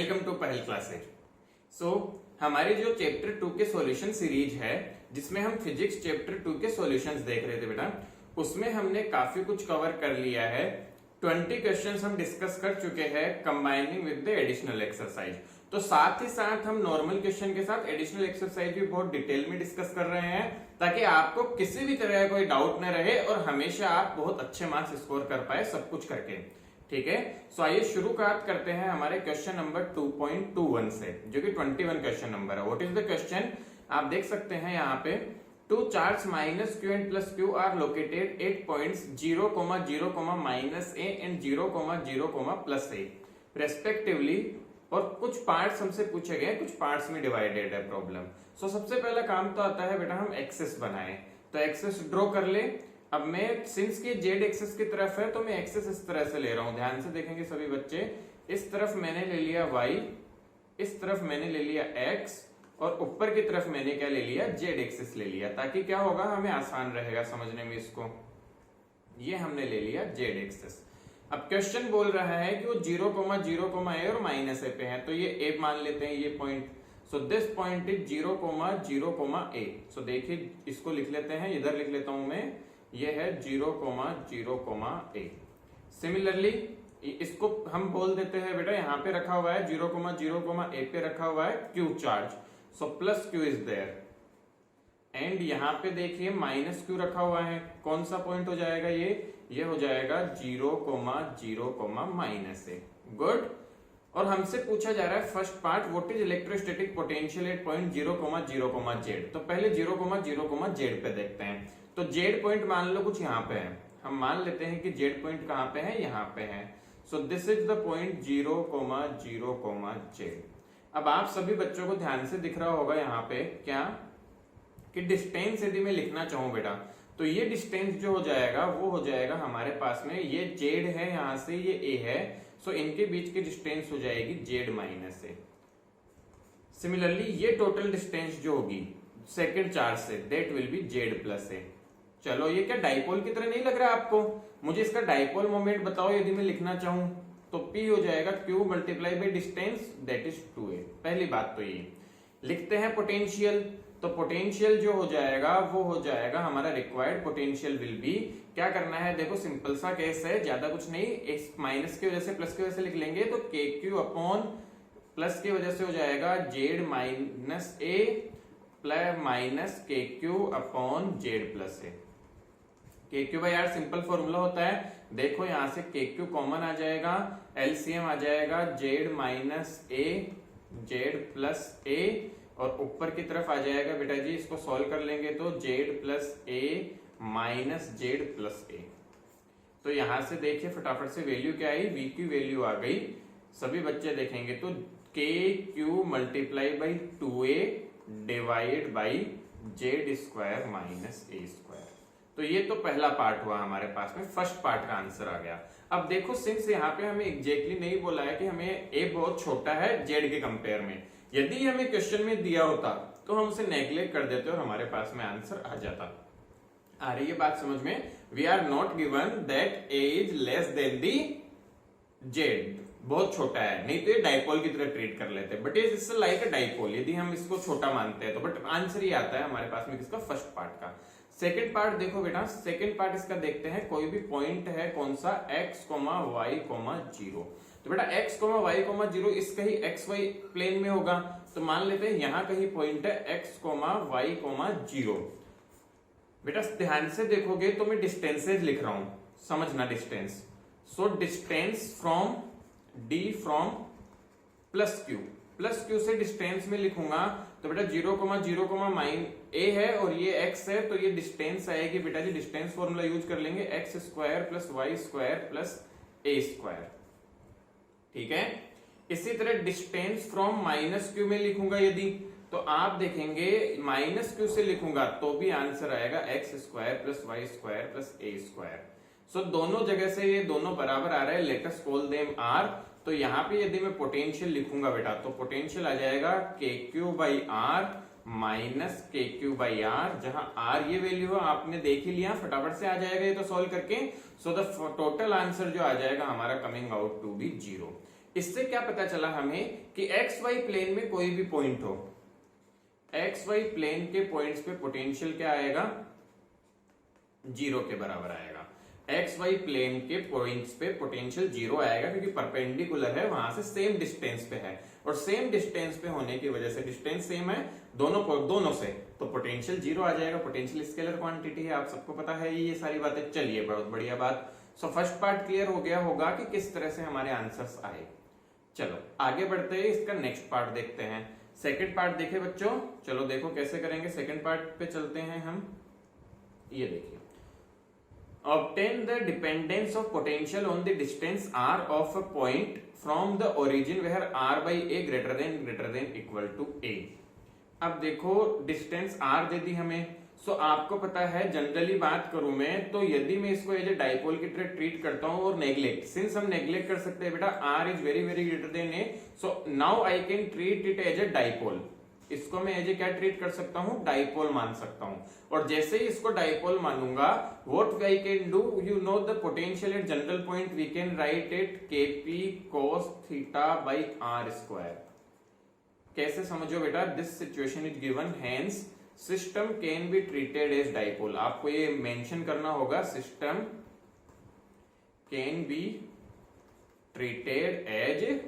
Welcome to पहल classes. सो हमारी जो चैप्टर 2 के सॉल्यूशन सीरीज है जिसमें हम फिजिक्स चैप्टर 2 के सॉल्यूशंस देख रहे थे बेटा, उसमें हमने काफी कुछ कवर कर लिया है। 20 क्वेश्चंस हम डिस्कस कर चुके हैं combining with the additional exercise. तो साथ ही साथ हम नॉर्मल क्वेश्चन के साथ एडिशनल एक्सरसाइज भी बहुत डिटेल में डिस्कस कर रहे हैं ताकि आपको किसी भी तरह का कोई डाउट न रहे और हमेशा आप बहुत अच्छे मार्क्स स्कोर कर पाए सब कुछ करके। ठीक है, सो आइए शुरुआत करते हैं हमारे क्वेश्चन नंबर 2.21 से, जो कि 21 क्वेश्चन नंबर है। What is the question? आप देख सकते हैं यहाँ पे two charge minus q and plus q are located at points 0, 0, minus a and 0, 0, plus a respectively, और कुछ पार्ट्स हमसे पूछे गए, कुछ पार्ट्स में डिवाइडेड है प्रॉब्लम। सो सबसे पहला काम तो आता है बेटा हम एक्सेस बनाए, तो एक्सेस ड्रॉ कर ले। अब मैं सिंस के जेड एक्सेस की तरफ है तो मैं एक्सेस इस तरह से ले रहा हूं, ध्यान से देखेंगे सभी बच्चे। इस तरफ मैंने ले लिया y, इस तरफ मैंने ले लिया x और ऊपर की तरफ मैंने क्या ले लिया, जेड एक्सेस ले लिया, ताकि क्या होगा हमें आसान रहेगा समझने में इसको। ये हमने ले लिया जेड एक्सेस। अब क्वेश्चन बोल रहा है कि वो 0, 0, ए और माइनस ए पे है, तो ये ए मान लेते हैं ये point. So this point is 0, 0, ए। सो देखिए इसको लिख लेते हैं, इधर लिख लेता हूं मैं, ये है 0, 0, ए। सिमिलरली इसको हम बोल देते हैं बेटा, यहाँ पे रखा हुआ है 0, 0, ए पे रखा हुआ है q charge, so plus q is there. And यहाँ पे देखिए माइनस क्यू रखा हुआ है, कौन सा पॉइंट हो जाएगा ये हो जाएगा 0, 0, माइनस ए। गुड। और हमसे पूछा जा रहा है first part, what is electrostatic potential at point 0, 0, Z. तो पहले 0, 0, जेड पे देखते हैं। तो जेड पॉइंट मान लो कुछ यहाँ पे है, हम मान लेते हैं कि जेड पॉइंट कहाँ पे है, यहाँ पे है। सो this is the point 0, 0, Z. अब आप सभी बच्चों को ध्यान से दिख रहा होगा यहाँ पे क्या कि डिस्टेंस यदि मैं लिखना चाहूं बेटा, तो ये डिस्टेंस जो हो जाएगा वो हो जाएगा हमारे पास में, ये जेड है यहां से, ये ए है, सो इनके बीच की डिस्टेंस हो जाएगी जेड माइनस ए। सिमिलरली ये टोटल डिस्टेंस जो होगी सेकेंड चार्ज से, that will be Z plus A. चलो ये क्या डाइपोल की तरह नहीं लग रहा है आपको? मुझे इसका डाइपोल मोमेंट बताओ यदि मैं लिखना चाहूं, तो P हो जाएगा Q multiply by distance, that is 2a। पहली बात तो ये लिखते हैं पोटेंशियल, तो पोटेंशियल जो हो जाएगा वो हो जाएगा हमारा रिक्वायर्ड पोटेंशियल विल बी, क्या करना है देखो, सिंपल सा केस है, ज्यादा कुछ नहीं, एक माइनस की वजह से प्लस की वजह से लिख लेंगे, तो के क्यू अपॉन प्लस की वजह से हो जाएगा Z minus a plus minus के क्यू अपॉन जेड प्लस ए। के क्यू भाई यार सिंपल फॉर्मूला होता है, देखो यहां से के क्यू कॉमन आ जाएगा, एलसीएम आ जाएगा जेड माइनस ए जेड प्लस ए, और ऊपर की तरफ आ जाएगा बेटा जी, इसको सॉल्व कर लेंगे तो जेड प्लस ए माइनस जेड प्लस ए। तो यहां से देखिए फटाफट से वैल्यू क्या आई, वी की वैल्यू आ गई। सभी बच्चे देखेंगे तो k Q multiply by 2a divide by Z square minus a square. तो ये तो पहला पार्ट हुआ हमारे पास में, फर्स्ट पार्ट का आंसर आ गया। अब देखो सिंस यहाँ पे हमें एग्जैक्टली नहीं बोला है कि हमें ए बहुत छोटा है जेड के कंपेयर में, यदि हमें क्वेश्चन में दिया होता तो हम उसे नेग्लेक्ट कर देते और हमारे पास में आंसर आ जाता। आ रही है बात समझ में? We are not given that a is less than the z, बहुत छोटा है, नहीं तो ये डाइपोल की तरह ट्रीट कर लेते, but is like a dipole यदि हम इसको छोटा मानते हैं तो। बट आंसर ही आता है हमारे पास में किसका, फर्स्ट पार्ट का। सेकेंड पार्ट देखो बेटा, सेकेंड पार्ट इसका देखते हैं, कोई भी पॉइंट है कौन सा, x, y, 0। तो बेटा x, y, 0 इस कहीं xy प्लेन में होगा, तो मान लेते हैं यहां कहीं पॉइंट है x, y, 0। बेटा ध्यान से देखोगे तो मैं डिस्टेंसेज लिख रहा हूं, समझना distance. So distance from d from plus Q से डिस्टेंस में लिखूंगा, तो बेटा 0, 0, माइन ए है और ये x है, तो ये डिस्टेंस आएगी बेटा जी, डिस्टेंस फॉर्मूला यूज कर लेंगे, x square plus Y square plus A square. ठीक है, इसी तरह डिस्टेंस फ्रॉम माइनस क्यू में लिखूंगा यदि, तो आप देखेंगे माइनस क्यू से लिखूंगा तो भी आंसर आएगा x square plus Y square plus A square. So दोनों जगह से ये दोनों बराबर आ रहा है, let us call them r। तो यहां पे यदि मैं पोटेंशियल लिखूंगा बेटा, तो पोटेंशियल आ जाएगा के क्यू बाई आर माइनस के क्यू बाई आर, जहां आर ये वैल्यू है आपने देख ही लिया, फटाफट से आ जाएगा ये तो सॉल्व करके। सो द टोटल आंसर जो आ जाएगा हमारा कमिंग आउट टू बी 0। इससे क्या पता चला हमें कि एक्स वाई प्लेन में कोई भी पॉइंट हो, एक्स वाई प्लेन के पॉइंट्स पे पोटेंशियल क्या आएगा, 0 के बराबर आएगा। एक्स वाई प्लेन के पॉइंट्स पे पोटेंशियल 0 आएगा क्योंकि परपेंडिकुलर है, वहां से सेम डिस्टेंस पे है, और सेम डिस्टेंस पे होने की वजह से, डिस्टेंस सेम है दोनों से, तो पोटेंशियल 0 आ जाएगा। पोटेंशियल स्केलर क्वांटिटी है, आप सबको पता है ये सारी बातें। चलिए बहुत बढ़िया बात। सो फर्स्ट पार्ट क्लियर हो गया होगा कि किस तरह से हमारे आंसर्स आए। चलो आगे बढ़ते हैं, इसका नेक्स्ट पार्ट देखते हैं। सेकंड पार्ट देखे बच्चों, चलो देखो कैसे करेंगे। सेकंड पार्ट पे चलते हैं हम। ये देखिए, obtain the dependence of potential on the distance r of a point from the origin where r by a greater than equal to a। अब देखो डिस्टेंस r दे दी हमें। सो आपको पता है, जनरली बात करूं मैं तो यदि मैं इसको एज ए डाइपोल की तरह ट्रीट करता हूं और नेग्लेक्ट, सिंस हम नेग्लेक्ट कर सकते हैं बेटा, r is very very greater than a, so now I can treat it as a dipole. इसको मैं एज ए क्या ट्रीट कर सकता हूं, डाइपोल मान सकता हूं। और जैसे ही इसको डाइपोल मानूंगा, what I can do, you know the potential at general point, we can write it kp cos theta by r square. कैसे समझो बेटा, this situation is given, hence system can be treated as dipole. आपको ये mention करना होगा, system can be treated as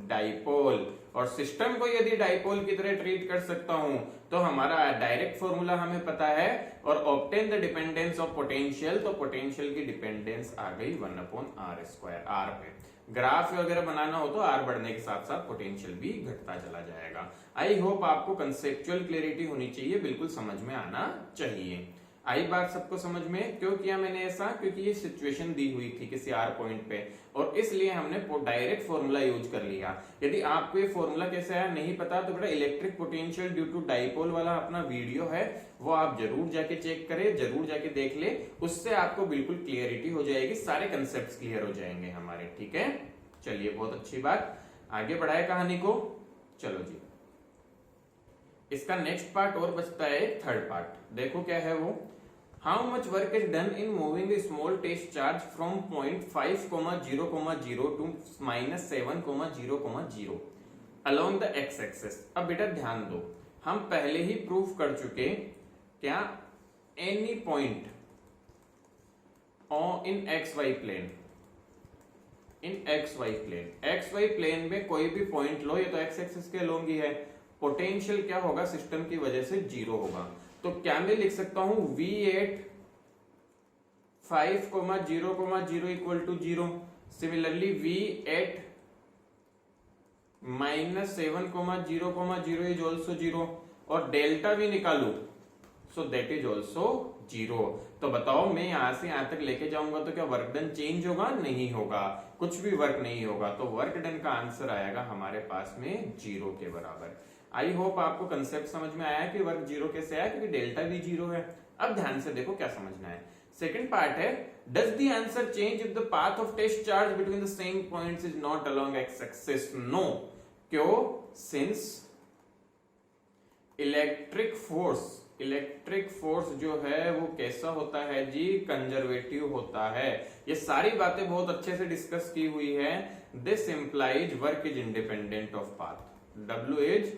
dipole. और system को यदि डाइपोल की तरह ट्रीट कर सकता हूं तो हमारा डायरेक्ट फॉर्मूला हमें पता है, और obtain the dependence of potential, तो पोटेंशियल की डिपेंडेंस आ गई 1/r स्क्वायर। r पे ग्राफ वगैरह बनाना हो तो r बढ़ने के साथ साथ पोटेंशियल भी घटता चला जाएगा। आई होप आपको कंसेप्चुअल क्लियरिटी होनी चाहिए, बिल्कुल समझ में आना चाहिए। आई बात सबको समझ में? क्यों किया मैंने ऐसा, क्योंकि ये सिचुएशन दी हुई थी किसी r पॉइंट पे, और इसलिए हमने डायरेक्ट फॉर्मूला यूज कर लिया। यदि आपको ये फॉर्मूला कैसे आया नहीं पता तो बेटा electric potential due to dipole वाला अपना वीडियो है, वो आप जरूर जाके चेक करें, जरूर जाके देख ले, उससे आपको बिल्कुल क्लियरिटी हो जाएगी, सारे कंसेप्ट क्लियर हो जाएंगे हमारे। ठीक है, चलिए बहुत अच्छी बात, आगे बढ़ाए कहानी को। चलो जी, इसका नेक्स्ट पार्ट और बचता है, थर्ड पार्ट। देखो क्या है वो, how much work is done in moving a small test charge from point 5,0,0 to -7,0,0 along the x axis. अब बेटा ध्यान दो, हम पहले ही प्रूफ कर चुके क्या, any point in x y plane, in x y plane, x y plane में कोई भी पॉइंट लो, ये तो एक्स एक्सिस के अलोंग ही है, पोटेंशियल क्या होगा, सिस्टम की वजह से 0 होगा। तो क्या मैं लिख सकता हूं V at 5,0,0 equal to 0, similarly V at -7,0,0 is also 0, और डेल्टा भी निकालू सो दैट इज ऑल्सो 0। तो बताओ मैं यहां से यहां तक लेके जाऊंगा तो क्या वर्क डन चेंज होगा? नहीं होगा, कुछ भी वर्क नहीं होगा। तो वर्क डन का आंसर आएगा हमारे पास में 0 के बराबर। आई होप आपको कंसेप्ट समझ में आया कि वर्क 0 कैसे आया, क्योंकि डेल्टा भी 0 है। अब ध्यान से देखो क्या समझना है। सेकंड पार्ट है, does the answer change if the path of test charge between the same points is not along x axis? No. क्यों? सिंस इलेक्ट्रिक फोर्स जो है वो कैसा होता है जी, कंजर्वेटिव होता है। ये सारी बातें बहुत अच्छे से डिस्कस की हुई है। This implies work is independent of path, W is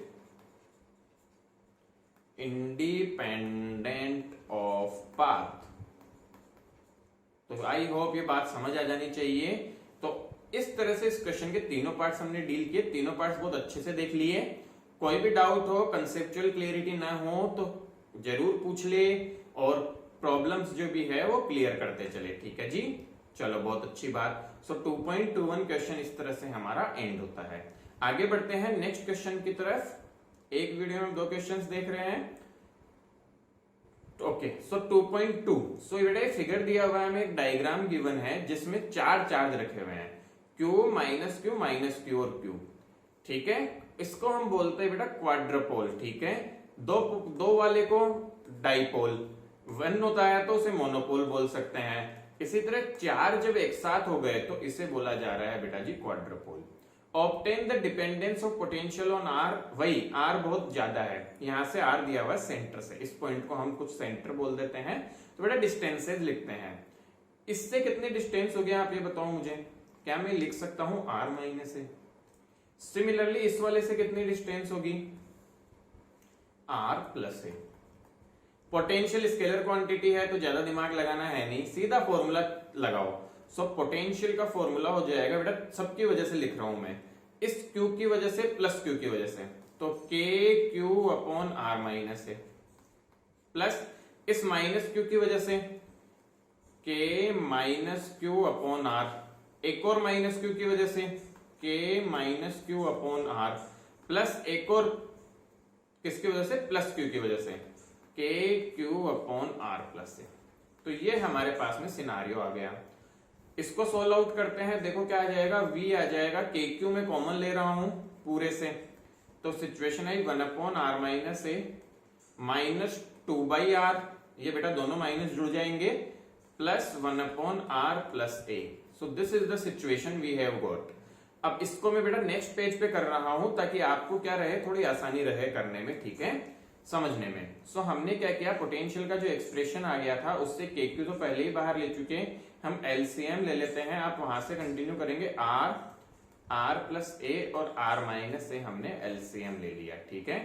independent of path. तो आई होप ये बात समझ आ जानी चाहिए। तो इस तरह से इस क्वेश्चन के तीनों पार्ट्स हमने डील किए, तीनों पार्ट्स बहुत अच्छे से देख लिए। कोई भी डाउट हो, कंसेप्चुअल क्लियरिटी ना हो तो जरूर पूछ ले, और प्रॉब्लम्स जो भी है वो क्लियर करते चले। ठीक है जी, चलो बहुत अच्छी बात। सो 2.21 क्वेश्चन इस तरह से हमारा एंड होता है। आगे बढ़ते हैं नेक्स्ट क्वेश्चन की तरफ। एक वीडियो में 2 क्वेश्चंस देख रहे हैं। ओके, सो 2.2, सो ये फिगर दिया हुआ है, हमें एक डायग्राम गिवन है जिसमें 4 चार्ज रखे हुए हैं, Q, -Q, -Q और Q। ठीक है, इसको हम बोलते हैं बेटा क्वाड्रपोल। ठीक है, दो वाले को डाइपोल, 1 होता है तो उसे मोनोपोल बोल सकते हैं। इसी तरह 4 जब एक साथ हो गए तो इसे बोला जा रहा है बेटा जी quadrupole. Obtain the dependence of potential on R, वही R बहुत ज्यादा है, यहां से R दिया हुआ है सेंटर से, इस पॉइंट को हम कुछ सेंटर बोल देते हैं, तो बेटा डिस्टेंसेज लिखते हैं। इससे कितने डिस्टेंस हो गया आप ये बताओ मुझे। क्या मैं लिख सकता हूं R माइनस है? सिमिलरली इस वाले से कितनी डिस्टेंस होगी, r प्लस ए। पोटेंशियल स्केलर क्वांटिटी है तो ज्यादा दिमाग लगाना है नहीं, सीधा फॉर्मूला लगाओ। सो पोटेंशियल का फॉर्मूला हो जाएगा बेटा, सबकी वजह से लिख रहा हूं मैं, इस Q की वजह से प्लस Q की वजह से, तो k Q upon are minus a, plus इस माइनस Q की वजह से k minus q upon are, एक और माइनस Q की वजह से k minus q upon are, plus एक और किसकी वजह से, प्लस Q की वजह से के क्यू अपॉन आर प्लस ए। तो ये हमारे पास में सिनारियो आ गया। इसको सोल्व आउट करते हैं, देखो क्या आ जाएगा, v आ जाएगा, के क्यू में कॉमन ले रहा हूं पूरे से, तो सिचुएशन है 1 upon are minus A minus 2 by r, ये बेटा दोनों माइनस जुड़ जाएंगे, plus 1 upon are plus a. So this is the situation we have got. अब इसको मैं बेटा नेक्स्ट पेज पे कर रहा हूं ताकि आपको क्या रहे, थोड़ी आसानी रहे करने में, ठीक है, समझने में। सो हमने क्या किया, पोटेंशियल का जो एक्सप्रेशन आ गया था उससे के क्यू तो पहले ही बाहर ले चुके, हम एलसीएम ले लेते हैं, आप वहां से कंटिन्यू करेंगे, आर प्लस ए और आर माइनस ए हमने एलसीएम ले लिया, ठीक है।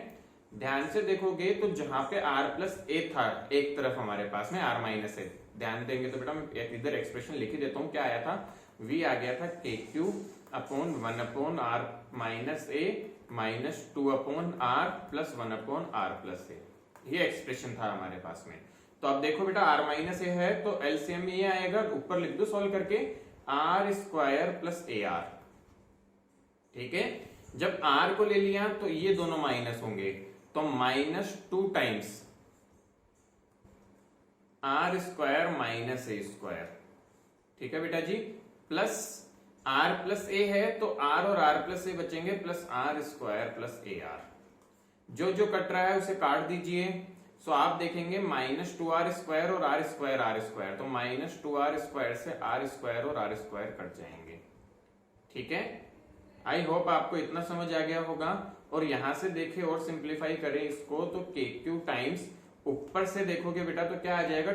ध्यान से देखोगे तो जहां पे आर प्लस ए था एक तरफ हमारे पास में आर माइनस ए, ध्यान देंगे तो बेटा मैं इधर एक्सप्रेशन लिख ही देता हूं, क्या आया था, v आ गया था के Q upon 1 upon are minus A minus 2 upon are plus 1 upon are plus A, ये एक्सप्रेशन था हमारे पास में। तो अब देखो बेटा आर माइनस ए है तो एलसीएम में ये आएगा, ऊपर लिख दो सॉल्व करके, r square plus a r, ठीक है। जब आर को ले लिया तो ये दोनों माइनस होंगे, तो minus 2 times r square minus a square, ठीक है बेटा जी, प्लस आर प्लस ए है तो आर और आर प्लस ए बचेंगे, plus r square plus a r, जो जो कट रहा है उसे काट दीजिए। सो आप देखेंगे माइनस 2r स्क्वायर और r स्क्वायर, तो माइनस 2r स्क्वायर से r स्क्वायर और r स्क्वायर कट जाएंगे, ठीक है। आई होप आपको इतना समझ आ गया होगा। और यहां से देखे और सिंप्लीफाई करें इसको, तो के क्यू टाइम्स ऊपर से देखोगे बेटा तो क्या आ जाएगा,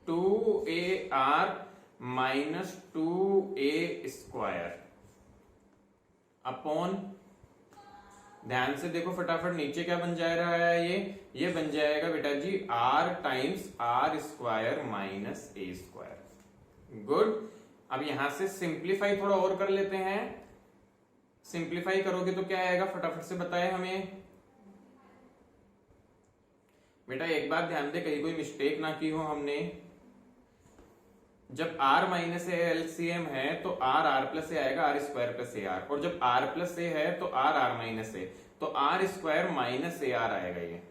2ar minus 2a square upon, ध्यान से देखो फटाफट नीचे क्या बन जा रहा है, ये बन जाएगा बेटा जी r times r square minus a square. Good. अब यहां से सिंप्लीफाई थोड़ा और कर लेते हैं, सिंप्लीफाई करोगे तो क्या आएगा, फटाफट से बताए हमें बेटा। एक बात ध्यान दे, कहीं कोई मिस्टेक ना की हो हमने, जब r माइनस ए एलसीएम है तो r प्लस ए आएगा, r square plus a are, और जब r प्लस ए है तो r माइनस ए, तो r square minus A R आएगा ये,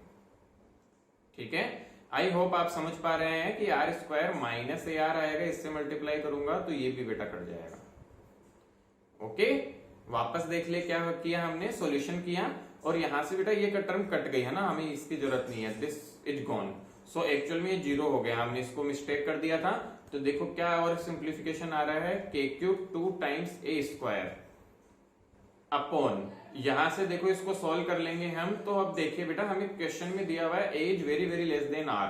ठीक है। आई होप आप समझ पा रहे हैं कि r square minus A R आएगा, इससे मल्टीप्लाई करूंगा तो ये भी बेटा कट जाएगा। ओके, वापस देख ले क्या किया हमने, सॉल्यूशन किया, और यहां से बेटा ये टर्म कट गई है ना, हमें इसकी जरूरत नहीं है, this is gone. So actual में ये 0 हो गया, हमने इसको मिस्टेक कर दिया था। तो देखो क्या और सिंप्लीफिकेशन आ रहा है, के क्यूब 2 टाइम्स ए स्क्वायर अपॉन, यहां से देखो इसको सॉल्व कर लेंगे हम। तो अब देखिए बेटा, हमें क्वेश्चन में दिया हुआ है A is very very less than R,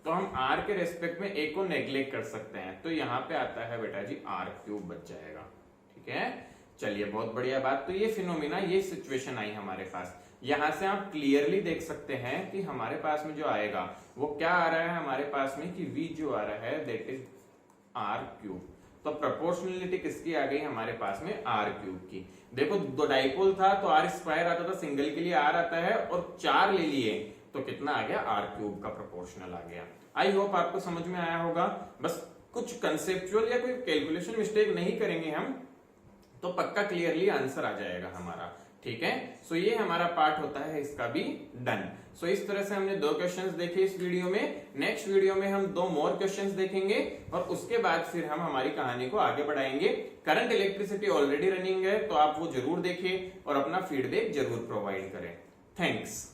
तो हम आर के रेस्पेक्ट में ए को नेग्लेक्ट कर सकते हैं, तो यहाँ पे आता है बेटा जी आर क्यूब बच जाएगा, ठीक है। चलिए बहुत बढ़िया बात। तो ये फिनोमिना, ये सिचुएशन आई हमारे पास। यहां से आप क्लियरली देख सकते हैं कि हमारे पास में जो आएगा वो क्या आ रहा है हमारे पास में, कि v जो आ रहा है दैट इज आर क्यूब। तो प्रोपोर्शनलिटी किसकी आ गई हमारे पास में, आर क्यूब की। देखो दो डाइपोल था तो आर स्क्वायर आता था, सिंगल के लिए आर आता है, और 4 ले लिए तो कितना आ गया, आर क्यूब का प्रोपोर्शनल आ गया। आई होप आपको समझ में आया होगा। बस कुछ कंसेप्चुअल या कोई कैलकुलेशन मिस्टेक नहीं करेंगे हम, तो पक्का क्लियरली आंसर आ जाएगा हमारा, ठीक है। सो ये हमारा पार्ट होता है इसका भी डन। सो इस तरह से हमने 2 क्वेश्चंस देखे इस वीडियो में। नेक्स्ट वीडियो में हम 2 मोर क्वेश्चंस देखेंगे, और उसके बाद फिर हम हमारी कहानी को आगे बढ़ाएंगे। करंट इलेक्ट्रिसिटी ऑलरेडी रनिंग है, तो आप वो जरूर देखिए और अपना फीडबैक जरूर प्रोवाइड करें। थैंक्स।